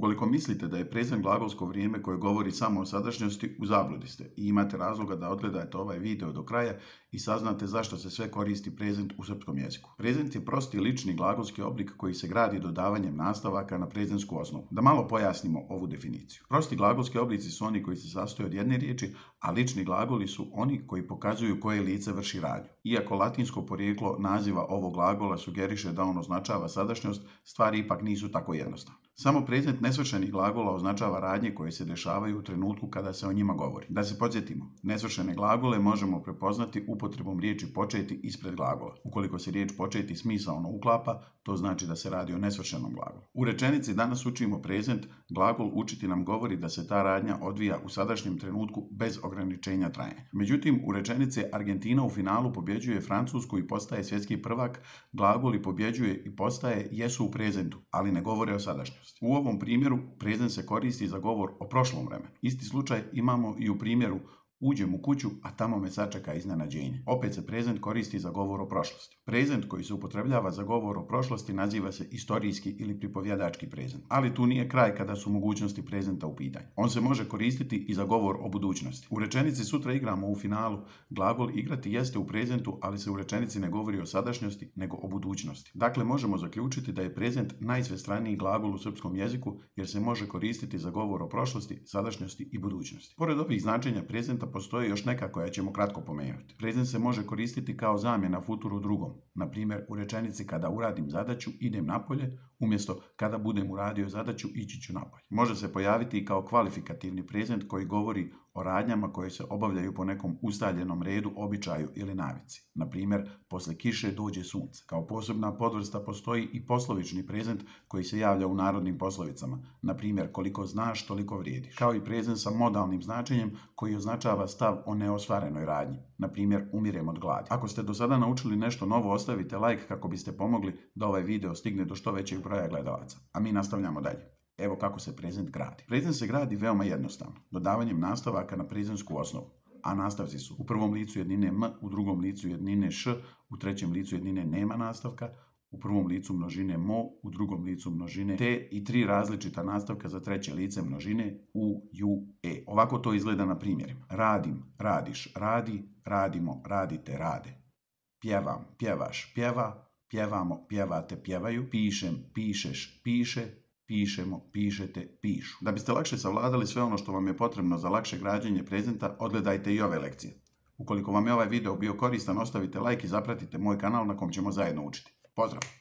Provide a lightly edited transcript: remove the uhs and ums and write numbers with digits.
Ukoliko mislite da je prezent glagolsko vrijeme koje govori samo o sadašnjosti, u zabludi ste i imate razloga da odgledate ovaj video do kraja i saznate zašto se sve koristi prezent u srpskom jeziku. Prezent je prosti lični glagolski oblik koji se gradi dodavanjem nastavaka na prezentsku osnovu. Da malo pojasnimo ovu definiciju. Prosti glagolski oblici su oni koji se sastoje od jedne riječi, a lični glagoli su oni koji pokazuju koje lice vrši radnju. Iako latinsko porijeklo naziva ovog glagola sugeriše da on označava sadašnjost, stvari ipak nisu tako jednostavne. Samo prezent nesvršenih glagola označava radnje koje se dešavaju u trenutku kada se o njima govori. Da se podsjetimo, nesvršene glagole možemo prepoznati upotrebom riječi početi ispred glagola. Ukoliko se riječ početi smisaono uklapa, to znači da se radi o nesvršenom glagolu. U rečenici danas učimo prezent, glagol učiti nam govori da se ta radnja odvija u sadašnjem trenutku bez ograničenja trajanja. Međutim, u rečenici Argentina u finalu pobjeđuje Francusku i postaje svjetski prvak, glagoli pobjeđuje i postaje jesu u prezentu, ali ne govore o sadašnjosti. U ovom primjeru prezent se koristi za govor o prošlom vremenu. Isti slučaj imamo i u primjeru uđem u kuću, a tamo me sačeka iznenađenje. Opet se prezent koristi za govor o prošlosti. Prezent koji se upotrebljava za govor o prošlosti naziva se istorijski ili pripovjedački prezent. Ali tu nije kraj kada su mogućnosti prezenta u pitanju. On se može koristiti i za govor o budućnosti. U rečenici sutra igramo u finalu, glagol igrati jeste u prezentu, ali se u rečenici ne govori o sadašnjosti, nego o budućnosti. Dakle, možemo zaključiti da je prezent najsvestraniji glagol u srpskom jeziku jer se može koristiti za govor o prošlosti, sadašnjosti i budućnosti. Pored ovih značenja prezenta postoje još neka koja ćemo kratko pomenuti. Prezent se može koristiti kao zamjena futuru drugom. Na primjer, u rečenici kada uradim zadaću, idem napolje, umjesto kada budem uradio zadaću, ići ću napolje. Može se pojaviti i kao kvalifikativni prezent koji govori o radnjama koje se obavljaju po nekom ustaljenom redu, običaju ili navici. Na primjer, posle kiše dođe sunce. Kao posebna podvrsta postoji i poslovični prezent koji se javlja u narodnim poslovicama. Na primjer, koliko znaš, toliko vrijediš. Kao i prezent sa modalnim značenjem koji označava stav o neostvarenoj radnji. Na primjer, umirem od gladi. Ako ste do sada naučili nešto novo, ostavite like kako biste pomogli da ovaj video stigne do što većeg broja gledalaca. A mi nastavljamo dalje. Evo kako se prezent gradi. Prezent se gradi veoma jednostavno, dodavanjem nastavaka na prezentsku osnovu. A nastavci su u prvom licu jednine m, u drugom licu jednine š, u trećem licu jednine nema nastavka, u prvom licu množine mo, u drugom licu množine te i tri različita nastavka za treće lice množine u, ju, e. Ovako to izgleda na primjerima. Radim, radiš, radi, radimo, radite, rade. Pjevam, pjevaš, pjeva, pjevamo, pjevate, pjevaju. Pišem, pišeš, piše, pišemo, pišete, pišu. Da biste lakše savladali sve ono što vam je potrebno za lakše građenje prezenta, odgledajte i ove lekcije. Ukoliko vam je ovaj video bio koristan, ostavite like i zapratite moj kanal na kom ćemo zajedno učiti. Pozdrav!